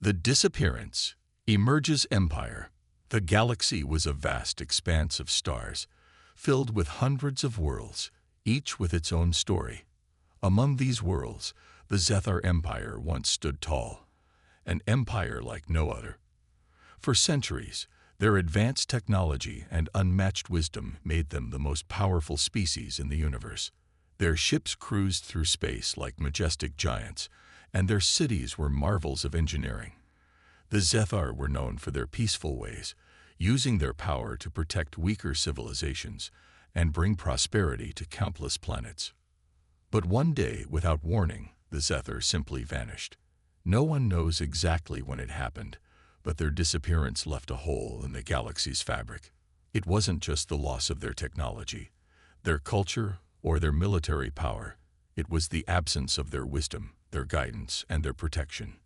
The disappearance. Emerges empire. The galaxy was a vast expanse of stars, filled with hundreds of worlds, each with its own story. Among these worlds, the Zethar Empire once stood tall, an empire like no other. For centuries, their advanced technology and unmatched wisdom made them the most powerful species in the universe. Their ships cruised through space like majestic giants, and their cities were marvels of engineering. The Zethar were known for their peaceful ways, using their power to protect weaker civilizations and bring prosperity to countless planets. But one day, without warning, the Zethar simply vanished. No one knows exactly when it happened, but their disappearance left a hole in the galaxy's fabric. It wasn't just the loss of their technology, their culture, or their military power. It was the absence of their wisdom, their guidance, and their protection.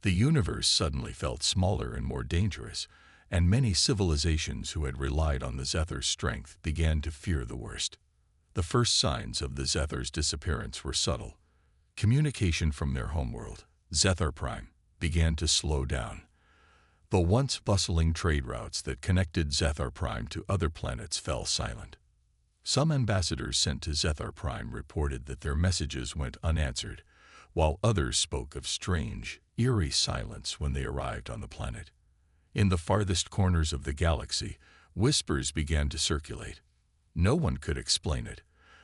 The universe suddenly felt smaller and more dangerous, and many civilizations who had relied on the Zethar's strength began to fear the worst. The first signs of the Zethar's disappearance were subtle. Communication from their homeworld, Zethar Prime, began to slow down. The once bustling trade routes that connected Zethar Prime to other planets fell silent. Some ambassadors sent to Zethar Prime reported that their messages went unanswered, while others spoke of strange, eerie silence when they arrived on the planet. In the farthest corners of the galaxy, whispers began to circulate. No one could explain it,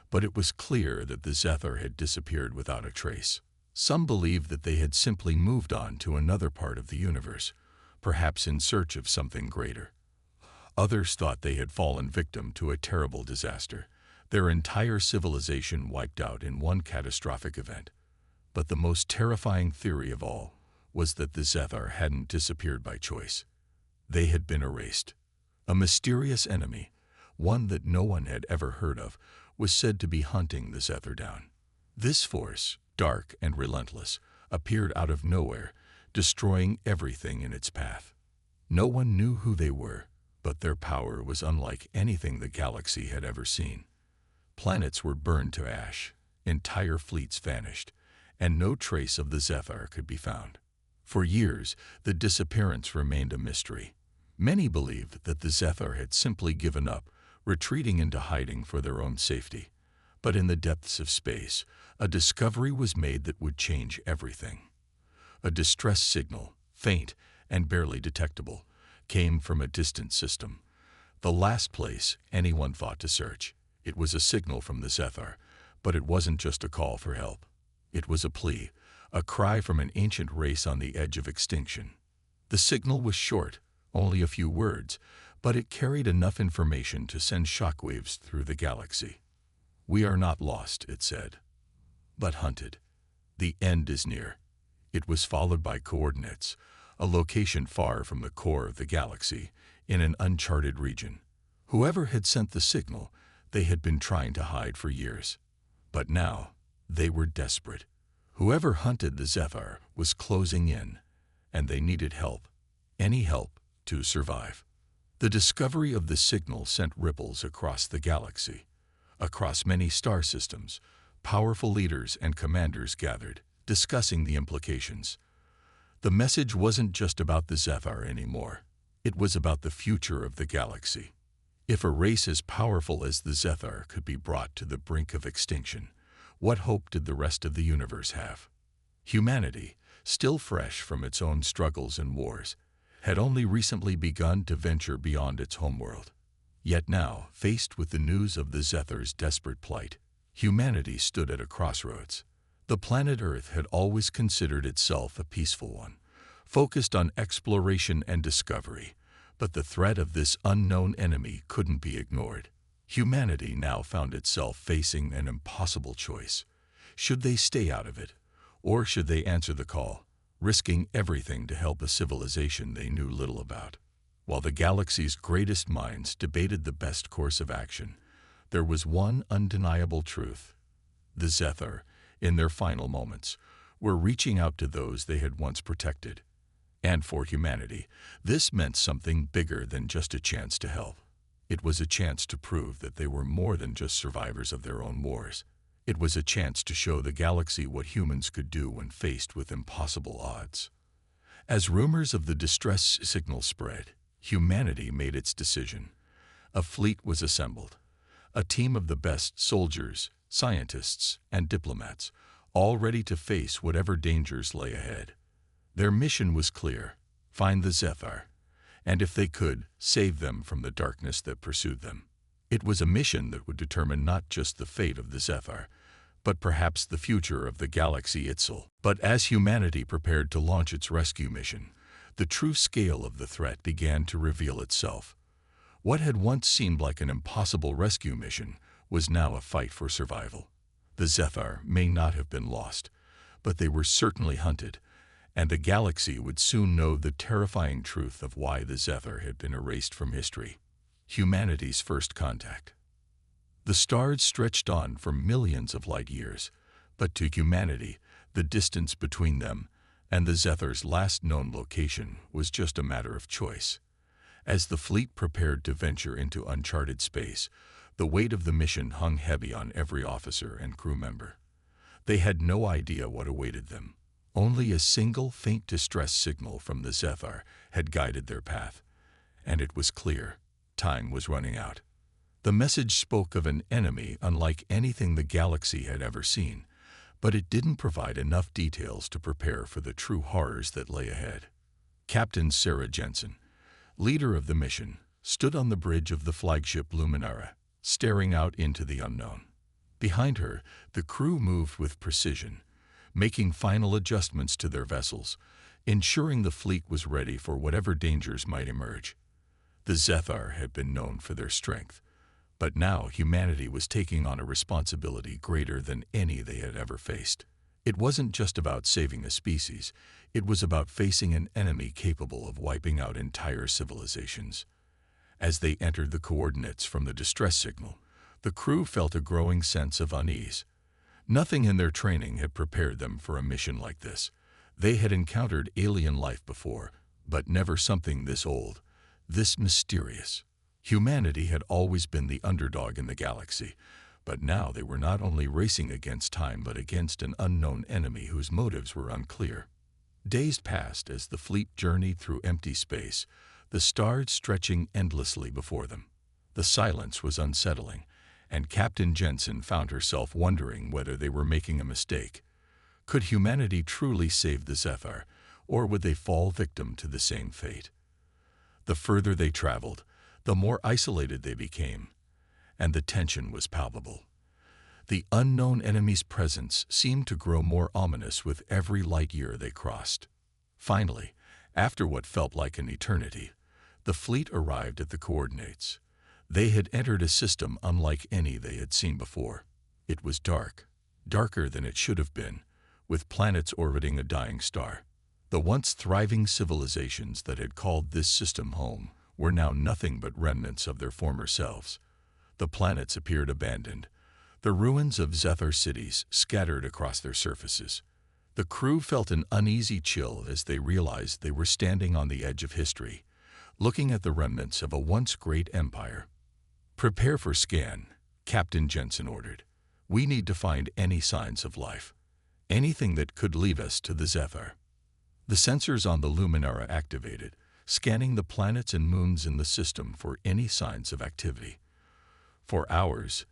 but it was clear that the Zethar had disappeared without a trace. Some believed that they had simply moved on to another part of the universe, perhaps in search of something greater. Others thought they had fallen victim to a terrible disaster, their entire civilization wiped out in one catastrophic event. But the most terrifying theory of all was that the Zethar hadn't disappeared by choice. They had been erased. A mysterious enemy, one that no one had ever heard of, was said to be hunting the Zethar down. This force, dark and relentless, appeared out of nowhere, destroying everything in its path. No one knew who they were, but their power was unlike anything the galaxy had ever seen. Planets were burned to ash, entire fleets vanished, and no trace of the Zethar could be found. For years, the disappearance remained a mystery. Many believed that the Zethar had simply given up, retreating into hiding for their own safety. But in the depths of space, a discovery was made that would change everything. A distress signal, faint and barely detectable, came from a distant system. The last place anyone thought to search. It was a signal from the Zethar, but it wasn't just a call for help. It was a plea, a cry from an ancient race on the edge of extinction. The signal was short, only a few words, but it carried enough information to send shockwaves through the galaxy. "We are not lost," it said, "but hunted. The end is near." It was followed by coordinates, a location far from the core of the galaxy, in an uncharted region. Whoever had sent the signal, they had been trying to hide for years. But now, they were desperate. Whoever hunted the Zethar was closing in, and they needed help, any help, to survive. The discovery of the signal sent ripples across the galaxy. Across many star systems, powerful leaders and commanders gathered, discussing the implications. The message wasn't just about the Zethar anymore. It was about the future of the galaxy. If a race as powerful as the Zethar could be brought to the brink of extinction, what hope did the rest of the universe have? Humanity, still fresh from its own struggles and wars, had only recently begun to venture beyond its homeworld. Yet now, faced with the news of the Zethar's desperate plight, humanity stood at a crossroads. The planet Earth had always considered itself a peaceful one, focused on exploration and discovery, but the threat of this unknown enemy couldn't be ignored. Humanity now found itself facing an impossible choice. Should they stay out of it, or should they answer the call, risking everything to help a civilization they knew little about? While the galaxy's greatest minds debated the best course of action, there was one undeniable truth. The Zethar, in their final moments, were reaching out to those they had once protected. And for humanity, this meant something bigger than just a chance to help. It was a chance to prove that they were more than just survivors of their own wars. It was a chance to show the galaxy what humans could do when faced with impossible odds. As rumors of the distress signal spread, humanity made its decision. A fleet was assembled, a team of the best soldiers, scientists, and diplomats, all ready to face whatever dangers lay ahead. Their mission was clear: find the Zethar, and if they could, save them from the darkness that pursued them. It was a mission that would determine not just the fate of the Zethar, but perhaps the future of the galaxy itself. But as humanity prepared to launch its rescue mission, the true scale of the threat began to reveal itself. What had once seemed like an impossible rescue mission was now a fight for survival. The Zethar may not have been lost, but they were certainly hunted, and the galaxy would soon know the terrifying truth of why the Zethar had been erased from history. Humanity's first contact. The stars stretched on for millions of light years, but to humanity, the distance between them and the Zethar's last known location was just a matter of choice. As the fleet prepared to venture into uncharted space, the weight of the mission hung heavy on every officer and crew member. They had no idea what awaited them. Only a single faint distress signal from the Zethar had guided their path, and it was clear: time was running out. The message spoke of an enemy unlike anything the galaxy had ever seen, but it didn't provide enough details to prepare for the true horrors that lay ahead. Captain Sarah Jensen, leader of the mission, stood on the bridge of the flagship Luminara, staring out into the unknown. Behind her, the crew moved with precision, making final adjustments to their vessels, ensuring the fleet was ready for whatever dangers might emerge. The Zethar had been known for their strength, but now humanity was taking on a responsibility greater than any they had ever faced. It wasn't just about saving a species, it was about facing an enemy capable of wiping out entire civilizations. As they entered the coordinates from the distress signal, the crew felt a growing sense of unease. Nothing in their training had prepared them for a mission like this. They had encountered alien life before, but never something this old, this mysterious. Humanity had always been the underdog in the galaxy, but now they were not only racing against time but against an unknown enemy whose motives were unclear. Days passed as the fleet journeyed through empty space, the stars stretching endlessly before them. The silence was unsettling, and Captain Jensen found herself wondering whether they were making a mistake. Could humanity truly save the Zethar, or would they fall victim to the same fate? The further they traveled, the more isolated they became, and the tension was palpable. The unknown enemy's presence seemed to grow more ominous with every light year they crossed. Finally, after what felt like an eternity, the fleet arrived at the coordinates. They had entered a system unlike any they had seen before. It was dark, darker than it should have been, with planets orbiting a dying star. The once thriving civilizations that had called this system home were now nothing but remnants of their former selves. The planets appeared abandoned, the ruins of Zethar cities scattered across their surfaces. The crew felt an uneasy chill as they realized they were standing on the edge of history, looking at the remnants of a once great empire. "Prepare for scan," Captain Jensen ordered. "We need to find any signs of life, anything that could lead us to the Zethar." The sensors on the Luminara activated, scanning the planets and moons in the system for any signs of activity. For hours,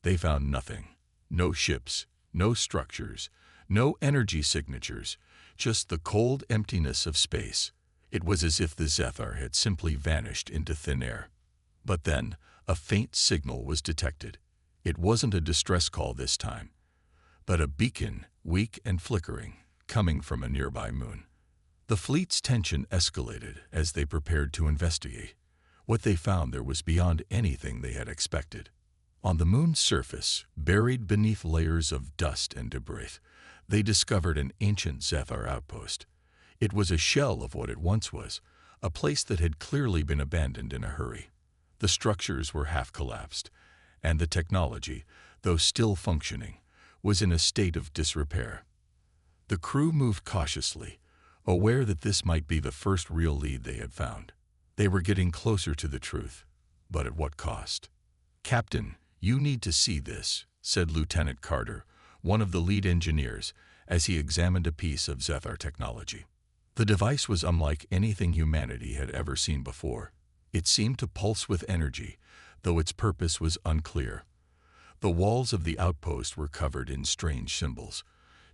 they found nothing. No ships, no structures, no energy signatures, just the cold emptiness of space. It was as if the Zethar had simply vanished into thin air. But then, a faint signal was detected. It wasn't a distress call this time, but a beacon, weak and flickering, coming from a nearby moon. The fleet's tension escalated as they prepared to investigate. What they found there was beyond anything they had expected. On the moon's surface, buried beneath layers of dust and debris, they discovered an ancient Zethar outpost. It was a shell of what it once was, a place that had clearly been abandoned in a hurry. The structures were half collapsed, and the technology, though still functioning, was in a state of disrepair. The crew moved cautiously, aware that this might be the first real lead they had found. They were getting closer to the truth, but at what cost? "Captain, you need to see this," said Lieutenant Carter, one of the lead engineers, as he examined a piece of Zethar technology. The device was unlike anything humanity had ever seen before. It seemed to pulse with energy, though its purpose was unclear. The walls of the outpost were covered in strange symbols,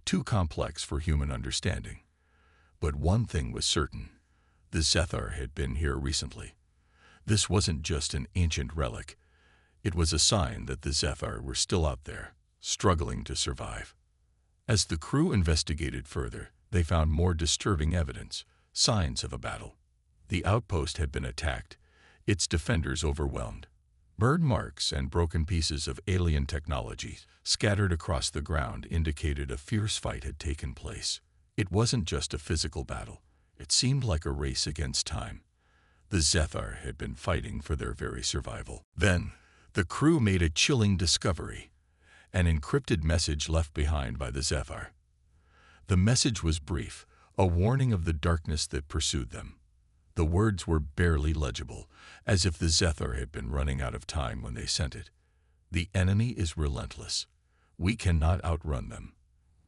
too complex for human understanding. But one thing was certain: the Zethar had been here recently. This wasn't just an ancient relic. It was a sign that the Zethar were still out there, struggling to survive. As the crew investigated further, they found more disturbing evidence, signs of a battle. The outpost had been attacked, its defenders overwhelmed. Burn marks and broken pieces of alien technology scattered across the ground indicated a fierce fight had taken place. It wasn't just a physical battle. It seemed like a race against time. The Zethar had been fighting for their very survival. Then, the crew made a chilling discovery: an encrypted message left behind by the Zethar. The message was brief, a warning of the darkness that pursued them. The words were barely legible, as if the Zethar had been running out of time when they sent it. The enemy is relentless. We cannot outrun them.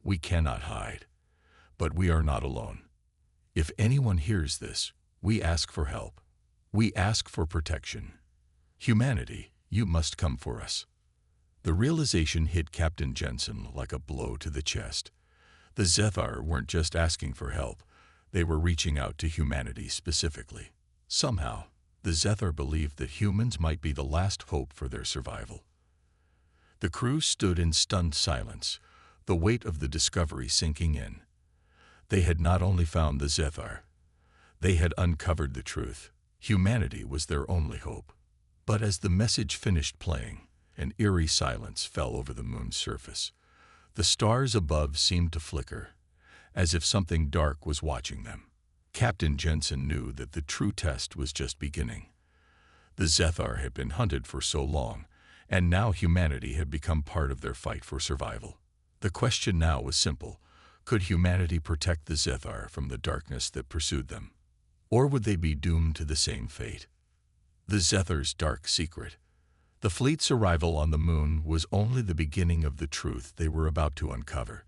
We cannot hide. But we are not alone. If anyone hears this, we ask for help. We ask for protection. Humanity, you must come for us. The realization hit Captain Jensen like a blow to the chest. The Zethar weren't just asking for help. They were reaching out to humanity specifically. Somehow, the Zethar believed that humans might be the last hope for their survival. The crew stood in stunned silence, the weight of the discovery sinking in. They had not only found the Zethar, they had uncovered the truth. Humanity was their only hope. But as the message finished playing, an eerie silence fell over the moon's surface. The stars above seemed to flicker, as if something dark was watching them. Captain Jensen knew that the true test was just beginning. The Zethar had been hunted for so long, and now humanity had become part of their fight for survival. The question now was simple: could humanity protect the Zethar from the darkness that pursued them? Or would they be doomed to the same fate? The Zethar's dark secret. The fleet's arrival on the moon was only the beginning of the truth they were about to uncover.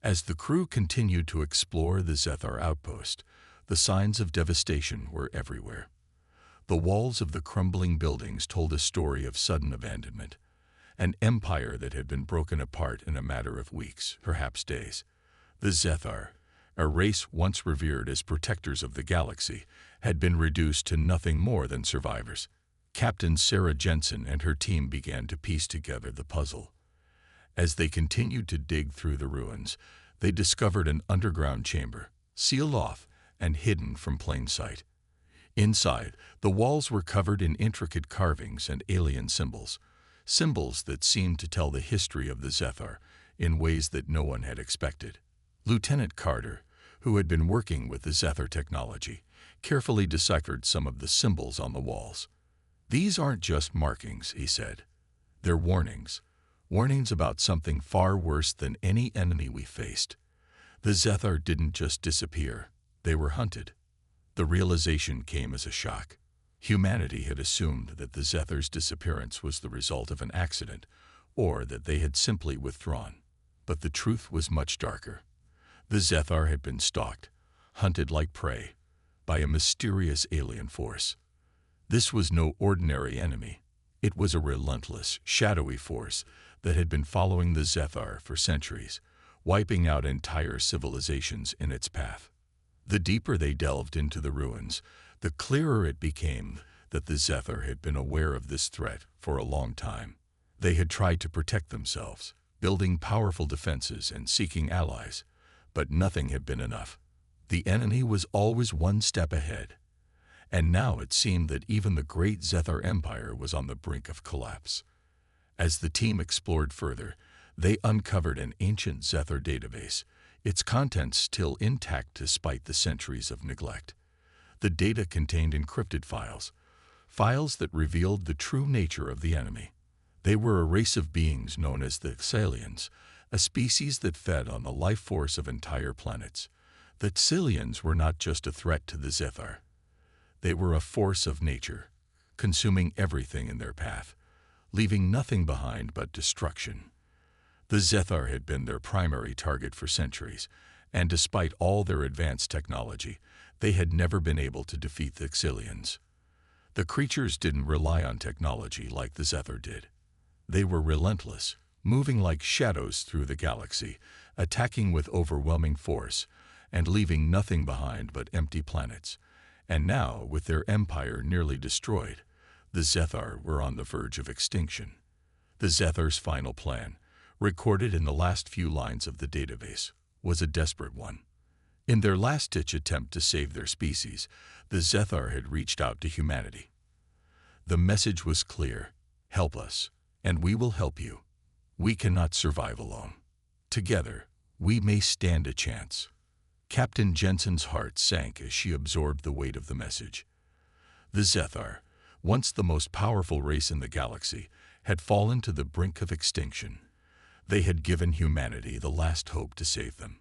As the crew continued to explore the Zethar outpost, the signs of devastation were everywhere. The walls of the crumbling buildings told a story of sudden abandonment, an empire that had been broken apart in a matter of weeks, perhaps days. The Zethar, a race once revered as protectors of the galaxy, had been reduced to nothing more than survivors. Captain Sarah Jensen and her team began to piece together the puzzle. As they continued to dig through the ruins, they discovered an underground chamber, sealed off and hidden from plain sight. Inside, the walls were covered in intricate carvings and alien symbols, symbols that seemed to tell the history of the Zethar in ways that no one had expected. Lieutenant Carter, who had been working with the Zethar technology, carefully deciphered some of the symbols on the walls. "These aren't just markings," he said. "They're warnings. Warnings about something far worse than any enemy we faced. The Zethar didn't just disappear. They were hunted." The realization came as a shock. Humanity had assumed that the Zethar's disappearance was the result of an accident, or that they had simply withdrawn. But the truth was much darker. The Zethar had been stalked, hunted like prey, by a mysterious alien force. This was no ordinary enemy. It was a relentless, shadowy force that had been following the Zethar for centuries, wiping out entire civilizations in its path. The deeper they delved into the ruins, the clearer it became that the Zethar had been aware of this threat for a long time. They had tried to protect themselves, building powerful defenses and seeking allies, but nothing had been enough. The enemy was always one step ahead, and now it seemed that even the great Zethar Empire was on the brink of collapse. As the team explored further, they uncovered an ancient Zethar database, its contents still intact despite the centuries of neglect. The data contained encrypted files, files that revealed the true nature of the enemy. They were a race of beings known as the Xalians, a species that fed on the life force of entire planets. The Xalians were not just a threat to the Zethar. They were a force of nature, consuming everything in their path, leaving nothing behind but destruction. The Zethar had been their primary target for centuries, And despite all their advanced technology, they had never been able to defeat the Xiliens. The creatures didn't rely on technology like the Zethar did. They were relentless, moving like shadows through the galaxy, attacking with overwhelming force, and leaving nothing behind but empty planets. And now, with their empire nearly destroyed, the Zethar were on the verge of extinction. The Zethar's final plan, recorded in the last few lines of the database, was a desperate one. In their last-ditch attempt to save their species, the Zethar had reached out to humanity. The message was clear: help us, and we will help you. We cannot survive alone. Together, we may stand a chance. Captain Jensen's heart sank as she absorbed the weight of the message. The Zethar, once the most powerful race in the galaxy, had fallen to the brink of extinction. They had given humanity the last hope to save them.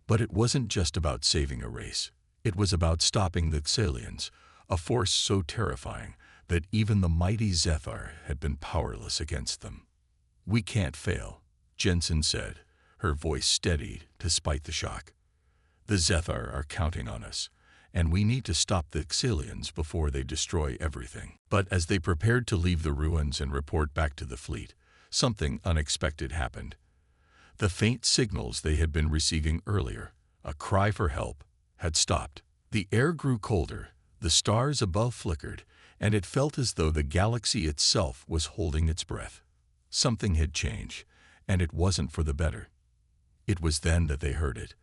But it wasn't just about saving a race. It was about stopping the Xiliens, a force so terrifying that even the mighty Zethar had been powerless against them. "We can't fail," Jensen said, her voice steadied despite the shock. "The Zethar are counting on us, and we need to stop the Xiliens before they destroy everything." But as they prepared to leave the ruins and report back to the fleet, something unexpected happened. The faint signals they had been receiving earlier, a cry for help, had stopped. The air grew colder, the stars above flickered, and it felt as though the galaxy itself was holding its breath. Something had changed, and it wasn't for the better. It was then that they heard it.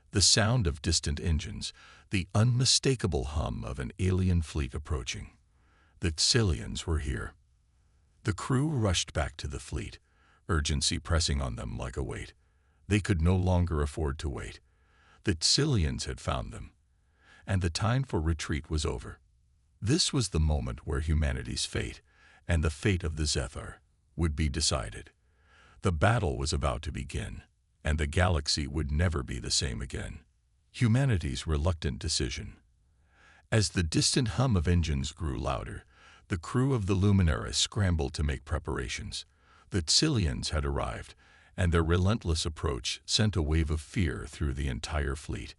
The sound of distant engines, the unmistakable hum of an alien fleet approaching. The Xiliens were here. The crew rushed back to the fleet, urgency pressing on them like a weight. They could no longer afford to wait. The Xiliens had found them, and the time for retreat was over. This was the moment where humanity's fate, and the fate of the Zethar, would be decided. The battle was about to begin, and the galaxy would never be the same again. Humanity's reluctant decision. As the distant hum of engines grew louder, the crew of the Luminara scrambled to make preparations. The Xiliens had arrived, and their relentless approach sent a wave of fear through the entire fleet.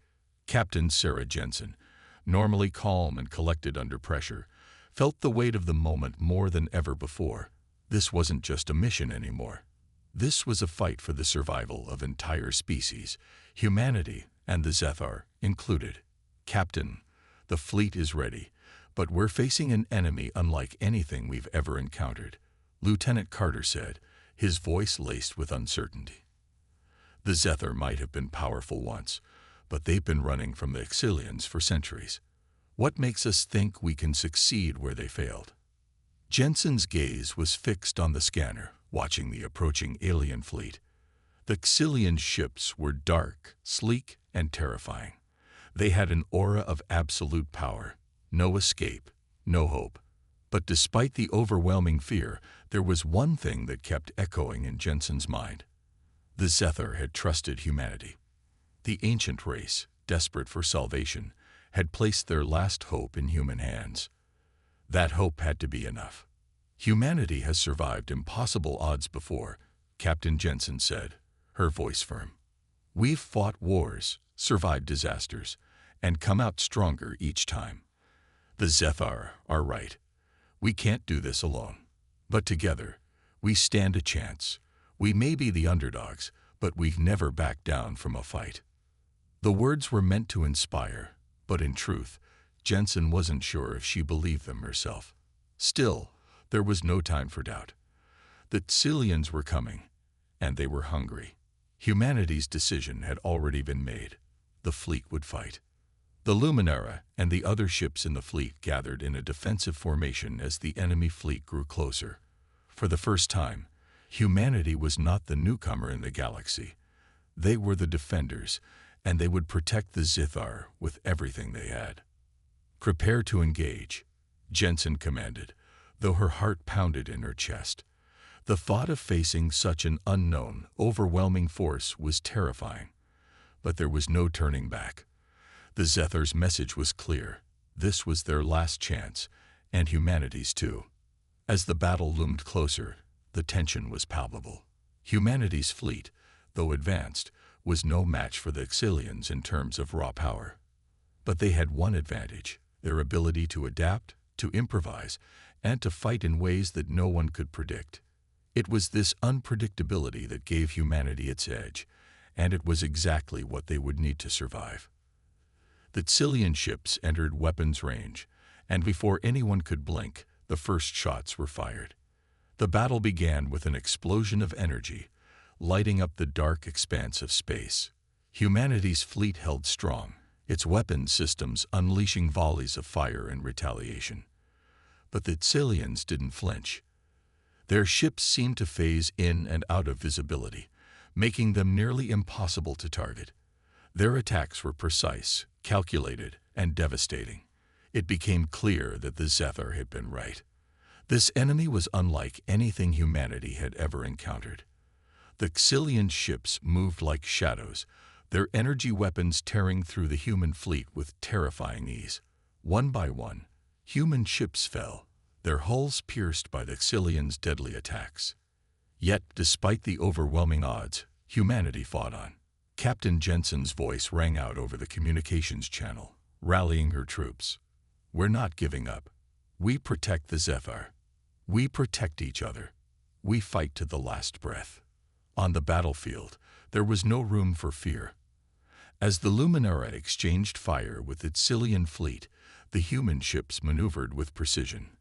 Captain Sarah Jensen, normally calm and collected under pressure, felt the weight of the moment more than ever before. This wasn't just a mission anymore. This was a fight for the survival of entire species, humanity and the Zethar included. "Captain, the fleet is ready, but we're facing an enemy unlike anything we've ever encountered," Lieutenant Carter said, his voice laced with uncertainty. "The Zethar might have been powerful once, but they've been running from the Xiliens for centuries. What makes us think we can succeed where they failed?" Jensen's gaze was fixed on the scanner, watching the approaching alien fleet. The Xilian ships were dark, sleek, and terrifying. They had an aura of absolute power, no escape, no hope. But despite the overwhelming fear, there was one thing that kept echoing in Jensen's mind. The Zethar had trusted humanity. The ancient race, desperate for salvation, had placed their last hope in human hands. That hope had to be enough. "Humanity has survived impossible odds before," Captain Jensen said, her voice firm. "We've fought wars, survived disasters, and come out stronger each time. The Zethar are right. We can't do this alone. But together, we stand a chance. We may be the underdogs, but we've never backed down from a fight." The words were meant to inspire, but in truth, Jensen wasn't sure if she believed them herself. Still, there was no time for doubt. The Xiliens were coming, and they were hungry. Humanity's decision had already been made. The fleet would fight. The Luminara and the other ships in the fleet gathered in a defensive formation as the enemy fleet grew closer. For the first time, humanity was not the newcomer in the galaxy. They were the defenders, and they would protect the Zethar with everything they had. "Prepare to engage," Jensen commanded, though her heart pounded in her chest. The thought of facing such an unknown, overwhelming force was terrifying. But there was no turning back. The Zethar's message was clear. This was their last chance, and humanity's too. As the battle loomed closer, the tension was palpable. Humanity's fleet, though advanced, was no match for the Xiliens in terms of raw power. But they had one advantage: their ability to adapt, to improvise, and to fight in ways that no one could predict. It was this unpredictability that gave humanity its edge, and it was exactly what they would need to survive. The Xilian ships entered weapons range, and before anyone could blink, the first shots were fired. The battle began with an explosion of energy, lighting up the dark expanse of space. Humanity's fleet held strong, its weapons systems unleashing volleys of fire in retaliation. But the Xiliens didn't flinch. Their ships seemed to phase in and out of visibility, making them nearly impossible to target. Their attacks were precise, calculated, and devastating. It became clear that the Zethar had been right. This enemy was unlike anything humanity had ever encountered. The Xilian ships moved like shadows, their energy weapons tearing through the human fleet with terrifying ease. One by one, human ships fell, their hulls pierced by the Xilians' deadly attacks. Yet, despite the overwhelming odds, humanity fought on. Captain Jensen's voice rang out over the communications channel, rallying her troops. "We're not giving up. We protect the Zethar. We protect each other. We fight to the last breath." On the battlefield, there was no room for fear. As the Luminara exchanged fire with its Xilian fleet, the human ships maneuvered with precision.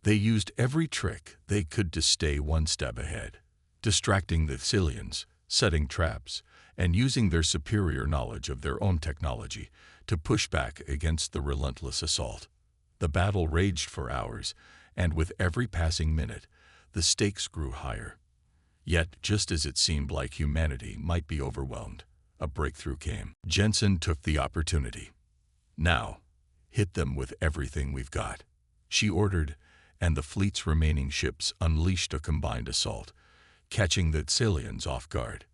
They used every trick they could to stay one step ahead, distracting the Xilians, setting traps, and using their superior knowledge of their own technology to push back against the relentless assault. The battle raged for hours, and with every passing minute, the stakes grew higher. Yet, just as it seemed like humanity might be overwhelmed, a breakthrough came. Jensen took the opportunity. "Now, hit them with everything we've got," she ordered, and the fleet's remaining ships unleashed a combined assault, catching the Xilians off guard.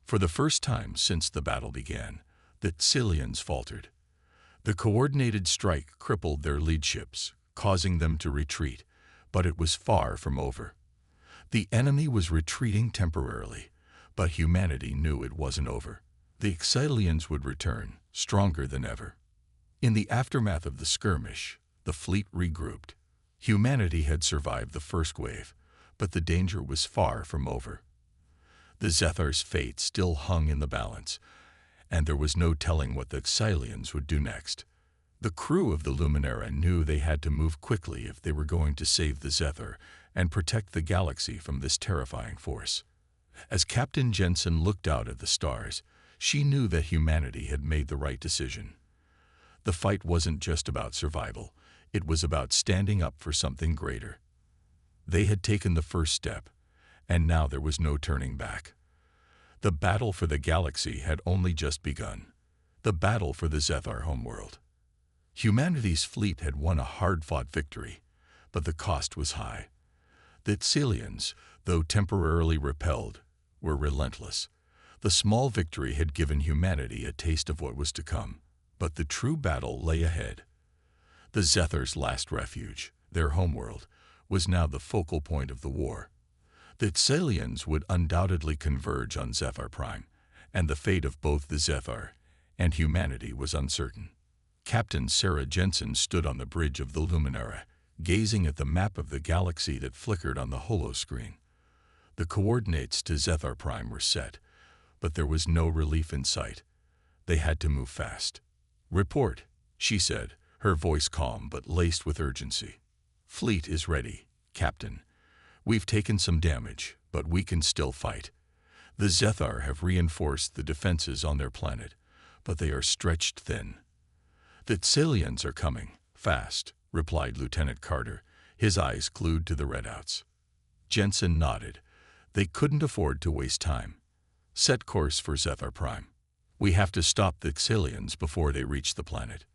For the first time since the battle began, the Xilians faltered. The coordinated strike crippled their lead ships, causing them to retreat, but it was far from over. The enemy was retreating temporarily, but humanity knew it wasn't over. The Xilians would return, stronger than ever. In the aftermath of the skirmish, the fleet regrouped. Humanity had survived the first wave, but the danger was far from over. The Zethar's fate still hung in the balance, and there was no telling what the Xilians would do next. The crew of the Luminara knew they had to move quickly if they were going to save the Zethar and protect the galaxy from this terrifying force. As Captain Jensen looked out at the stars, she knew that humanity had made the right decision. The fight wasn't just about survival, it was about standing up for something greater. They had taken the first step, and now there was no turning back. The battle for the galaxy had only just begun. The battle for the Zethar homeworld. Humanity's fleet had won a hard-fought victory, but the cost was high. The Xilians, though temporarily repelled, were relentless. The small victory had given humanity a taste of what was to come, but the true battle lay ahead. The Zethar's last refuge, their homeworld, was now the focal point of the war. The Xilians would undoubtedly converge on Zethar Prime, and the fate of both the Zethar and humanity was uncertain. Captain Sarah Jensen stood on the bridge of the Luminara, gazing at the map of the galaxy that flickered on the holoscreen. The coordinates to Zethar Prime were set, but there was no relief in sight. They had to move fast. "Report," she said, her voice calm but laced with urgency. "Fleet is ready, Captain. We've taken some damage, but we can still fight. The Zethar have reinforced the defenses on their planet, but they are stretched thin." "The Xilians are coming, fast," replied Lieutenant Carter, his eyes glued to the readouts. Jensen nodded. They couldn't afford to waste time. "Set course for Zethar Prime. We have to stop the Xilians before they reach the planet."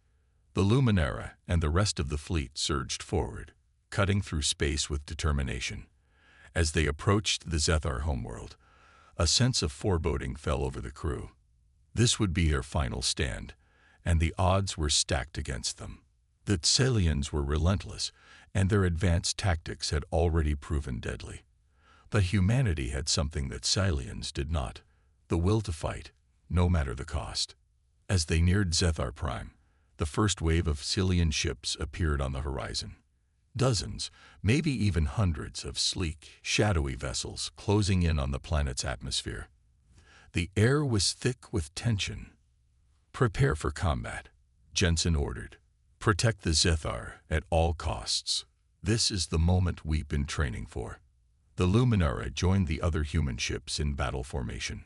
The Luminara and the rest of the fleet surged forward, cutting through space with determination. As they approached the Zethar homeworld, a sense of foreboding fell over the crew. This would be their final stand, and the odds were stacked against them. The Xilians were relentless, and their advanced tactics had already proven deadly. But humanity had something that Xilians did not: the will to fight, no matter the cost. As they neared Zethar Prime, the first wave of Cillian ships appeared on the horizon. Dozens, maybe even hundreds of sleek, shadowy vessels closing in on the planet's atmosphere. The air was thick with tension. "Prepare for combat," Jensen ordered. "Protect the Zethar at all costs. This is the moment we've been training for." The Luminara joined the other human ships in battle formation.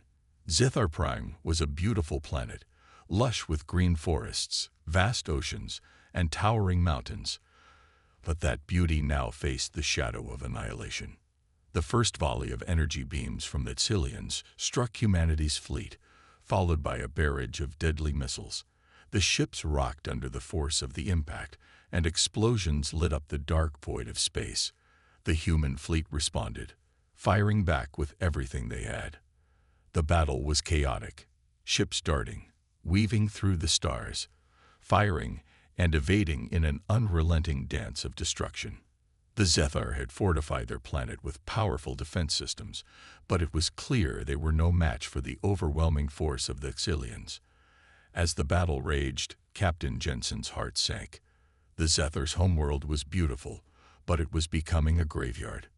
Zethar Prime was a beautiful planet, lush with green forests, vast oceans, and towering mountains. But that beauty now faced the shadow of annihilation. The first volley of energy beams from the Cillians struck humanity's fleet, followed by a barrage of deadly missiles. The ships rocked under the force of the impact, and explosions lit up the dark void of space. The human fleet responded, firing back with everything they had. The battle was chaotic, ships darting, weaving through the stars, firing and evading in an unrelenting dance of destruction. The Zethar had fortified their planet with powerful defense systems, but it was clear they were no match for the overwhelming force of the Cillians. As the battle raged, Captain Jensen's heart sank. The Zethar's homeworld was beautiful, but it was becoming a graveyard.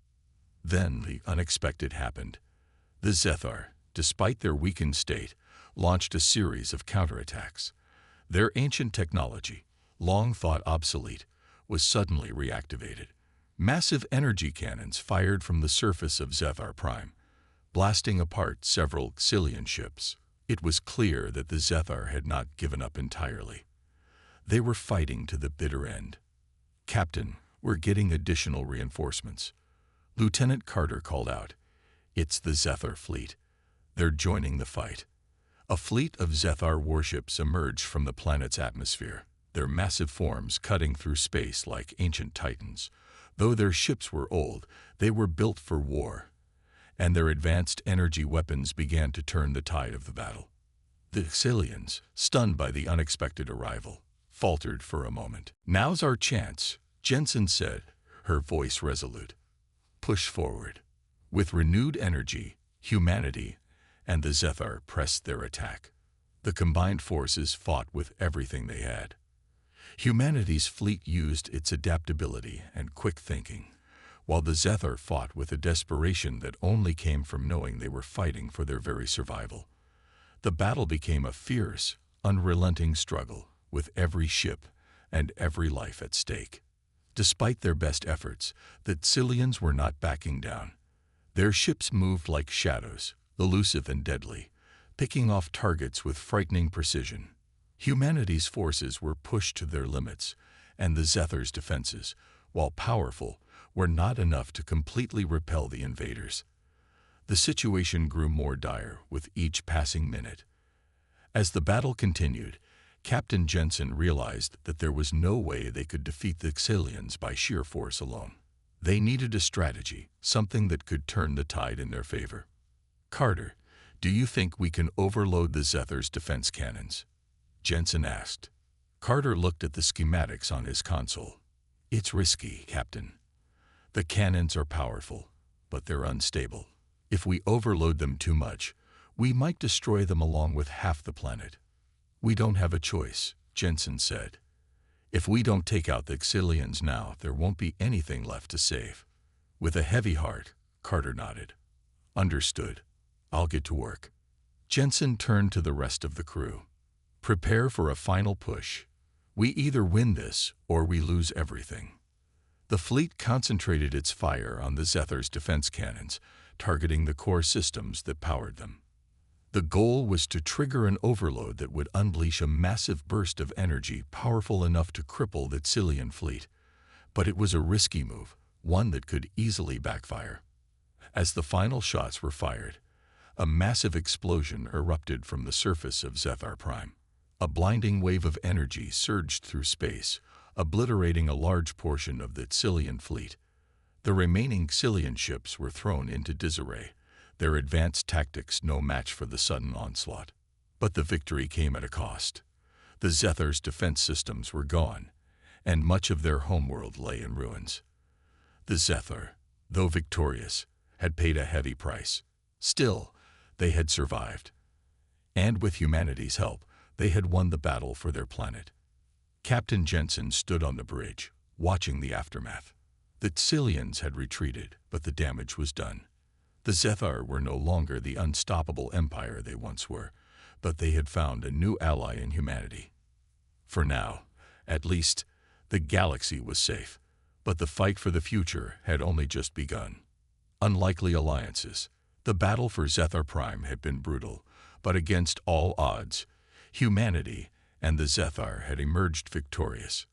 Then the unexpected happened. The Zethar, despite their weakened state, launched a series of counterattacks. Their ancient technology, long thought obsolete, was suddenly reactivated. Massive energy cannons fired from the surface of Zethar Prime, blasting apart several Cillian ships. It was clear that the Zethar had not given up entirely. They were fighting to the bitter end. "Captain, we're getting additional reinforcements," Lieutenant Carter called out. "It's the Zethar fleet. They're joining the fight." A fleet of Zethar warships emerged from the planet's atmosphere, their massive forms cutting through space like ancient titans. Though their ships were old, they were built for war, and their advanced energy weapons began to turn the tide of the battle. The Cillians, stunned by the unexpected arrival, faltered for a moment. "Now's our chance," Jensen said, her voice resolute. "Push forward." With renewed energy, humanity and the Zethar pressed their attack. The combined forces fought with everything they had. Humanity's fleet used its adaptability and quick thinking, while the Zethar fought with a desperation that only came from knowing they were fighting for their very survival. The battle became a fierce, unrelenting struggle, with every ship and every life at stake. Despite their best efforts, the Cillians were not backing down. Their ships moved like shadows, elusive and deadly, picking off targets with frightening precision. Humanity's forces were pushed to their limits, and the Zethar's defenses, while powerful, were not enough to completely repel the invaders. The situation grew more dire with each passing minute. As the battle continued, Captain Jensen realized that there was no way they could defeat the Cillians by sheer force alone. They needed a strategy, something that could turn the tide in their favor. "Carter, do you think we can overload the Zethar's defense cannons?" Jensen asked. Carter looked at the schematics on his console. "It's risky, Captain. The cannons are powerful, but they're unstable. If we overload them too much, we might destroy them along with half the planet." "We don't have a choice," Jensen said. "If we don't take out the Cillians now, there won't be anything left to save." With a heavy heart, Carter nodded. "Understood. I'll get to work." Jensen turned to the rest of the crew. "Prepare for a final push. We either win this or we lose everything." The fleet concentrated its fire on the Zethar's defense cannons, targeting the core systems that powered them. The goal was to trigger an overload that would unleash a massive burst of energy powerful enough to cripple the Cillian fleet. But it was a risky move, one that could easily backfire. As the final shots were fired, a massive explosion erupted from the surface of Zethar Prime. A blinding wave of energy surged through space, obliterating a large portion of the Cillian fleet. The remaining Cillian ships were thrown into disarray, their advanced tactics no match for the sudden onslaught. But the victory came at a cost. The Zethar's defense systems were gone, and much of their homeworld lay in ruins. The Zethar, though victorious, had paid a heavy price. Still, they had survived. And with humanity's help, they had won the battle for their planet. Captain Jensen stood on the bridge, watching the aftermath. The Xilians had retreated, but the damage was done. The Zethar were no longer the unstoppable empire they once were, but they had found a new ally in humanity. For now, at least, the galaxy was safe, but the fight for the future had only just begun. Unlikely alliances. The battle for Zethar Prime had been brutal, but against all odds, humanity and the Zethar had emerged victorious.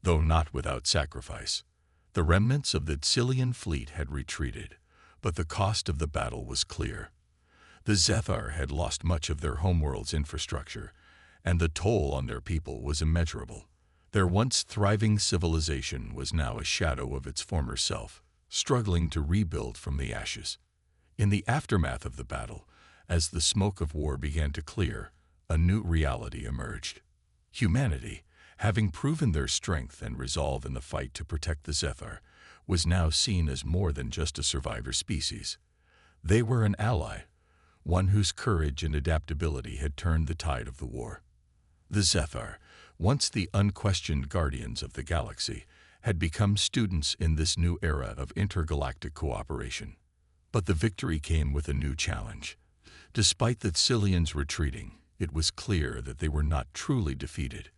Though not without sacrifice. The remnants of the Xilian fleet had retreated, but the cost of the battle was clear. The Zethar had lost much of their homeworld's infrastructure, and the toll on their people was immeasurable. Their once thriving civilization was now a shadow of its former self, struggling to rebuild from the ashes. In the aftermath of the battle, as the smoke of war began to clear, a new reality emerged. Humanity, having proven their strength and resolve in the fight to protect the Zethar, was now seen as more than just a survivor species. They were an ally, one whose courage and adaptability had turned the tide of the war. The Zethar, once the unquestioned guardians of the galaxy, had become students in this new era of intergalactic cooperation. But the victory came with a new challenge. Despite the Xilians retreating, it was clear that they were not truly defeated.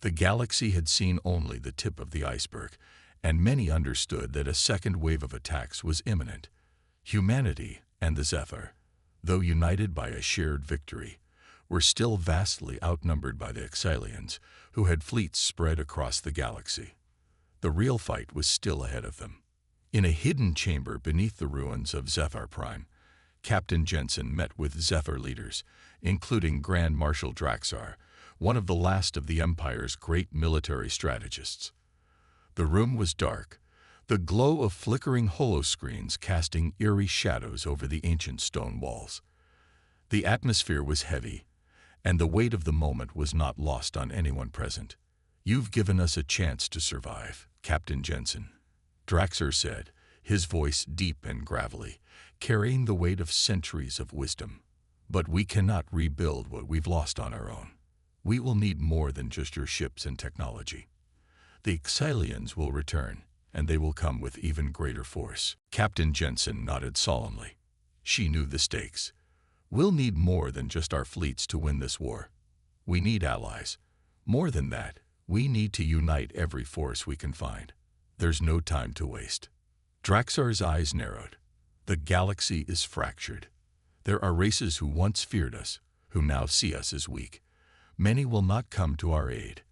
The galaxy had seen only the tip of the iceberg, and many understood that a second wave of attacks was imminent. Humanity and the Zethar, though united by a shared victory, were still vastly outnumbered by the Xilians, who had fleets spread across the galaxy. The real fight was still ahead of them. In a hidden chamber beneath the ruins of Zethar Prime, Captain Jensen met with Zethar leaders, including Grand Marshal Draxar, one of the last of the Empire's great military strategists. The room was dark, the glow of flickering holoscreens casting eerie shadows over the ancient stone walls. The atmosphere was heavy, and the weight of the moment was not lost on anyone present. "You've given us a chance to survive, Captain Jensen," Draxar said, his voice deep and gravelly, carrying the weight of centuries of wisdom. "But we cannot rebuild what we've lost on our own. We will need more than just your ships and technology. The Xilians will return, and they will come with even greater force." Captain Jensen nodded solemnly. She knew the stakes. "We'll need more than just our fleets to win this war. We need allies. More than that, we need to unite every force we can find. There's no time to waste." Draxar's eyes narrowed. "The galaxy is fractured. There are races who once feared us, who now see us as weak. Many will not come to our aid,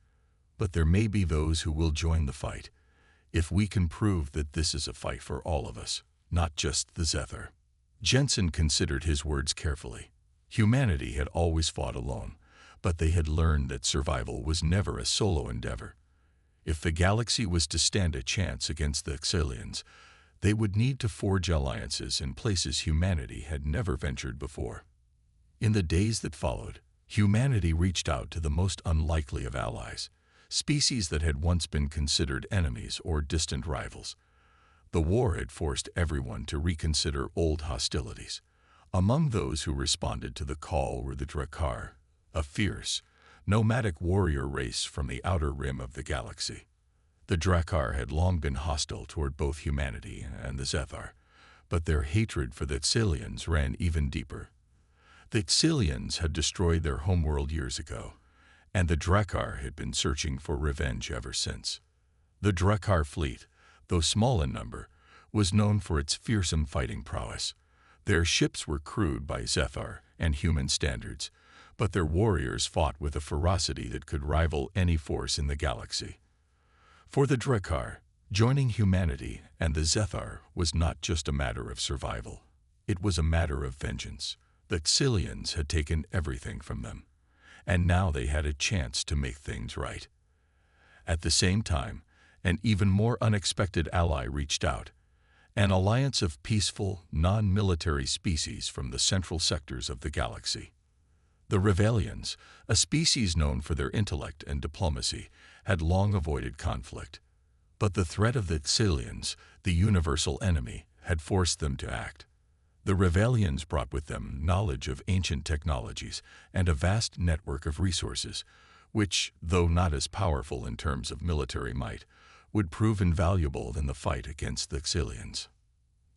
but there may be those who will join the fight, if we can prove that this is a fight for all of us, not just the Zethar." Jensen considered his words carefully. Humanity had always fought alone, but they had learned that survival was never a solo endeavor. If the galaxy was to stand a chance against the Xilians, they would need to forge alliances in places humanity had never ventured before. In the days that followed, humanity reached out to the most unlikely of allies, species that had once been considered enemies or distant rivals. The war had forced everyone to reconsider old hostilities. Among those who responded to the call were the Drakkar, a fierce, nomadic warrior race from the outer rim of the galaxy. The Drakkar had long been hostile toward both humanity and the Zethar, but their hatred for the Xilians ran even deeper. The Xilians had destroyed their homeworld years ago, and the Drakkar had been searching for revenge ever since. The Drakkar fleet, though small in number, was known for its fearsome fighting prowess. Their ships were crewed by Zethar and human standards, but their warriors fought with a ferocity that could rival any force in the galaxy. For the Drakkar, joining humanity and the Zethar was not just a matter of survival. It was a matter of vengeance. The Xilians had taken everything from them, and now they had a chance to make things right. At the same time, an even more unexpected ally reached out, an alliance of peaceful, non-military species from the central sectors of the galaxy. The Revalians, a species known for their intellect and diplomacy, had long avoided conflict. But the threat of the Xilians, the universal enemy, had forced them to act. The Revalians brought with them knowledge of ancient technologies and a vast network of resources, which, though not as powerful in terms of military might, would prove invaluable in the fight against the Xilians.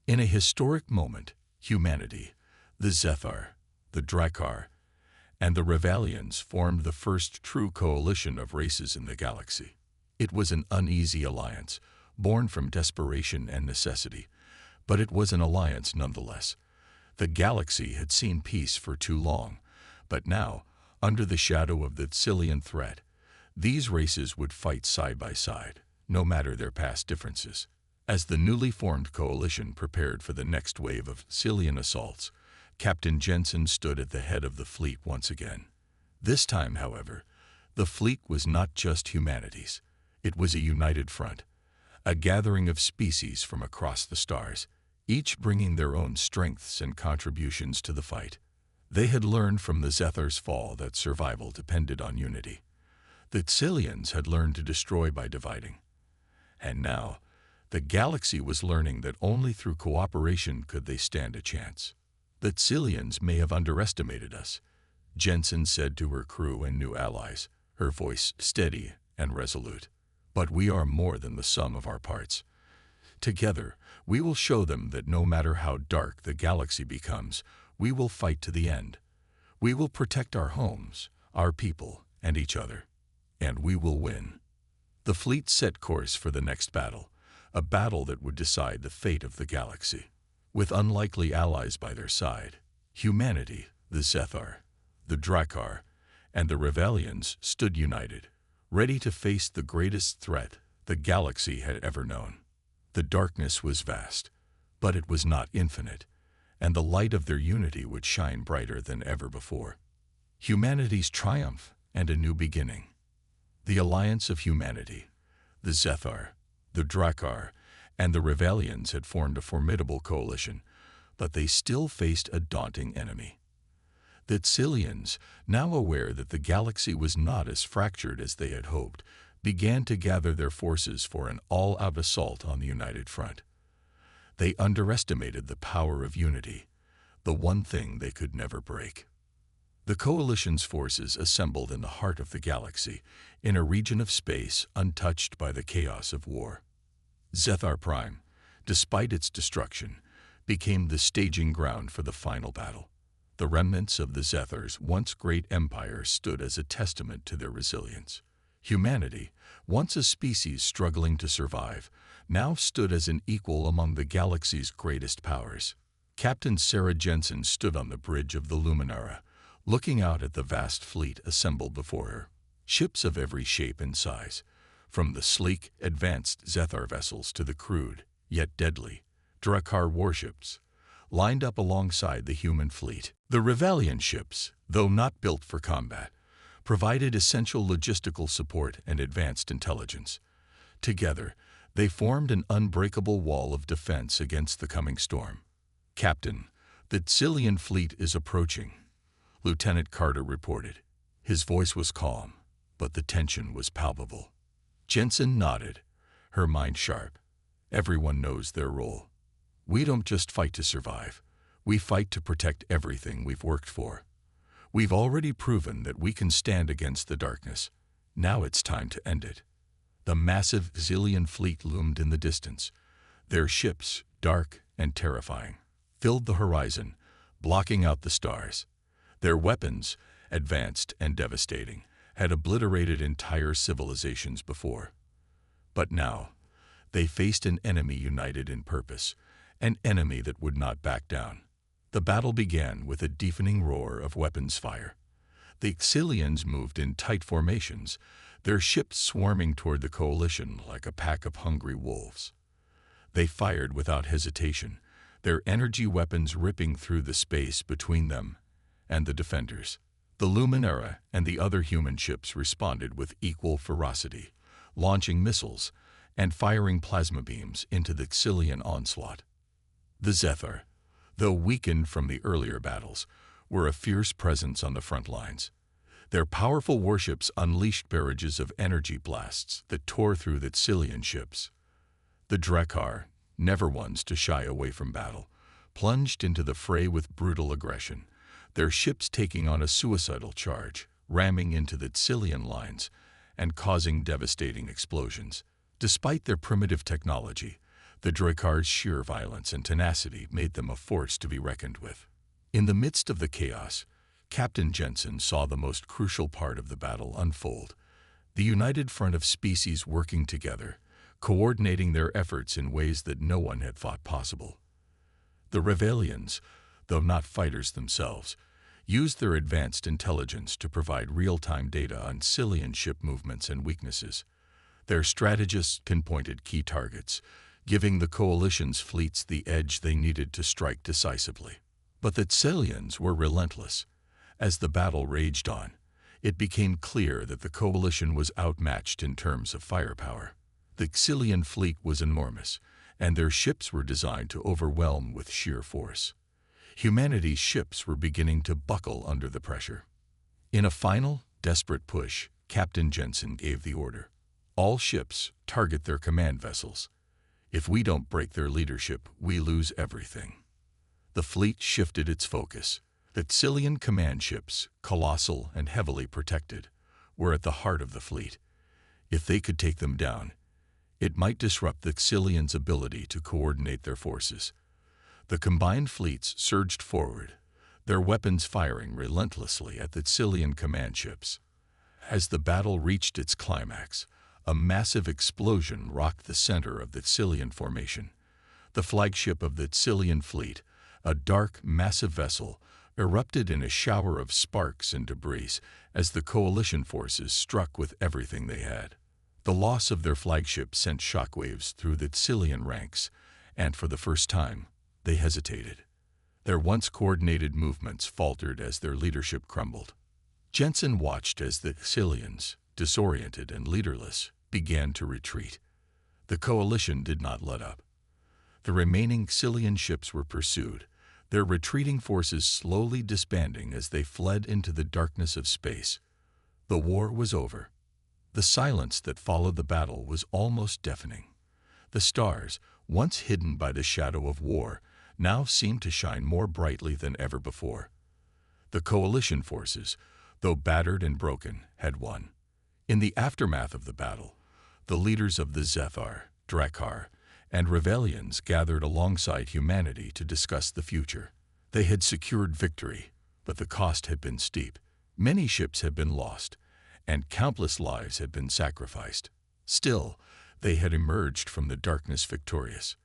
In a historic moment, humanity, the Zethar, the Drakkar, and the Revalians formed the first true coalition of races in the galaxy. It was an uneasy alliance, born from desperation and necessity, but it was an alliance nonetheless. The galaxy had seen peace for too long, but now, under the shadow of the Xilian threat, these races would fight side by side, no matter their past differences. As the newly formed coalition prepared for the next wave of Xilian assaults, Captain Jensen stood at the head of the fleet once again. This time, however, the fleet was not just humanity's. It was a united front, a gathering of species from across the stars, each bringing their own strengths and contributions to the fight. They had learned from the Zethar's fall that survival depended on unity. The Xilians had learned to destroy by dividing. And now, the galaxy was learning that only through cooperation could they stand a chance. The Xilians may have underestimated us, Jensen said to her crew and new allies, her voice steady and resolute. But we are more than the sum of our parts. Together, we will show them that no matter how dark the galaxy becomes, we will fight to the end. We will protect our homes, our people, and each other. And we will win. The fleet set course for the next battle, a battle that would decide the fate of the galaxy. With unlikely allies by their side, humanity, the Zethar, the Drakkar, and the Revalians stood united, ready to face the greatest threat the galaxy had ever known. The darkness was vast, but it was not infinite, and the light of their unity would shine brighter than ever before. Humanity's triumph and a new beginning. The alliance of humanity, the Zethar, the Drakkar, and the Revalians had formed a formidable coalition, but they still faced a daunting enemy. The Xilians, now aware that the galaxy was not as fractured as they had hoped, began to gather their forces for an all-out assault on the united front. They underestimated the power of unity, the one thing they could never break. The coalition's forces assembled in the heart of the galaxy, in a region of space untouched by the chaos of war. Zethar Prime, despite its destruction, became the staging ground for the final battle. The remnants of the Zethar's once great empire stood as a testament to their resilience. Humanity, once a species struggling to survive, now stood as an equal among the galaxy's greatest powers. Captain Sarah Jensen stood on the bridge of the Luminara, looking out at the vast fleet assembled before her. Ships of every shape and size, from the sleek, advanced Zethar vessels to the crude, yet deadly, Drakkar warships, lined up alongside the human fleet. The Revalian ships, though not built for combat, provided essential logistical support and advanced intelligence. Together, they formed an unbreakable wall of defense against the coming storm. "Captain, the Xilian fleet is approaching," Lieutenant Carter reported. His voice was calm, but the tension was palpable. Jensen nodded, her mind sharp. Everyone knows their role. We don't just fight to survive. We fight to protect everything we've worked for. We've already proven that we can stand against the darkness. Now it's time to end it. The massive Xilian fleet loomed in the distance. Their ships, dark and terrifying, filled the horizon, blocking out the stars. Their weapons, advanced and devastating, had obliterated entire civilizations before. But now, they faced an enemy united in purpose, an enemy that would not back down. The battle began with a deafening roar of weapons fire. The Xilians moved in tight formations, their ships swarming toward the coalition like a pack of hungry wolves. They fired without hesitation, their energy weapons ripping through the space between them and the defenders. The Luminara and the other human ships responded with equal ferocity, launching missiles and firing plasma beams into the Xilian onslaught. The Zethar, though weakened from the earlier battles, were a fierce presence on the front lines. Their powerful warships unleashed barrages of energy blasts that tore through the Xilian ships. The Drakkar, never ones to shy away from battle, plunged into the fray with brutal aggression, their ships taking on a suicidal charge, ramming into the Tsilian lines and causing devastating explosions. Despite their primitive technology, the Drakkars' sheer violence and tenacity made them a force to be reckoned with. In the midst of the chaos, Captain Jensen saw the most crucial part of the battle unfold: the united front of species working together, coordinating their efforts in ways that no one had thought possible. The Revalians, though not fighters themselves, used their advanced intelligence to provide real-time data on Tsilian ship movements and weaknesses. Their strategists pinpointed key targets, giving the Coalition's fleets the edge they needed to strike decisively. But the Tsilians were relentless. As the battle raged on, it became clear that the Coalition was outmatched in terms of firepower. The Tsilian fleet was enormous, and their ships were designed to overwhelm with sheer force. Humanity's ships were beginning to buckle under the pressure. In a final, desperate push, Captain Jensen gave the order: all ships target their command vessels. If we don't break their leadership, we lose everything. The fleet shifted its focus. The Tsilian command ships, colossal and heavily protected, were at the heart of the fleet. If they could take them down, it might disrupt the Tsilians' ability to coordinate their forces. The combined fleets surged forward, their weapons firing relentlessly at the Tsilian command ships. As the battle reached its climax, a massive explosion rocked the center of the Tsilian formation. The flagship of the Tsilian fleet, a dark, massive vessel, erupted in a shower of sparks and debris as the Coalition forces struck with everything they had. The loss of their flagship sent shockwaves through the Tsilian ranks, and for the first time, they hesitated. Their once coordinated movements faltered as their leadership crumbled. Jensen watched as the Tsilians, disoriented and leaderless, began to retreat. The Coalition did not let up. The remaining Tsilian ships were pursued, their retreating forces slowly disbanding as they fled into the darkness of space. The war was over. The silence that followed the battle was almost deafening. The stars, once hidden by the shadow of war, now seemed to shine more brightly than ever before. The Coalition forces, though battered and broken, had won. In the aftermath of the battle, the leaders of the Zethar, Drakkar, and Revalians gathered alongside humanity to discuss the future. They had secured victory, but the cost had been steep. Many ships had been lost, and countless lives had been sacrificed. Still, they had emerged from the darkness victorious.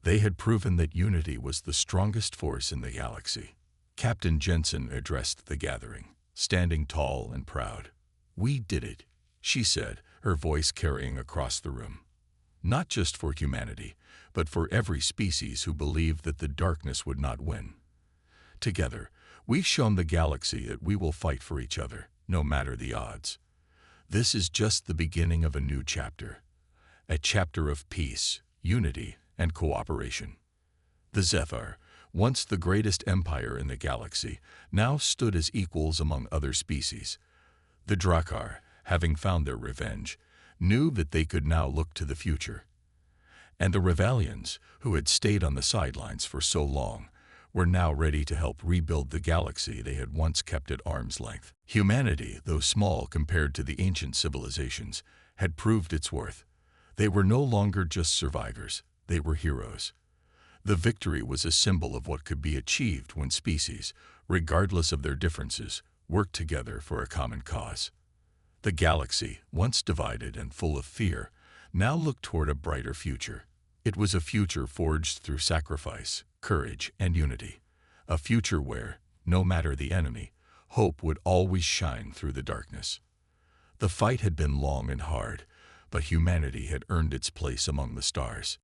They had proven that unity was the strongest force in the galaxy. Captain Jensen addressed the gathering, standing tall and proud. "We did it," she said, her voice carrying across the room. "Not just for humanity, but for every species who believed that the darkness would not win. Together, we've shown the galaxy that we will fight for each other, no matter the odds. This is just the beginning of a new chapter. A chapter of peace, unity, and cooperation." The Zethar, once the greatest empire in the galaxy, now stood as equals among other species. The Drakkar, having found their revenge, knew that they could now look to the future. And the Revalians, who had stayed on the sidelines for so long, were now ready to help rebuild the galaxy they had once kept at arm's length. Humanity, though small compared to the ancient civilizations, had proved its worth. They were no longer just survivors, they were heroes. The victory was a symbol of what could be achieved when species, regardless of their differences, worked together for a common cause. The galaxy, once divided and full of fear, now looked toward a brighter future. It was a future forged through sacrifice, courage, and unity. A future where, no matter the enemy, hope would always shine through the darkness. The fight had been long and hard, but humanity had earned its place among the stars.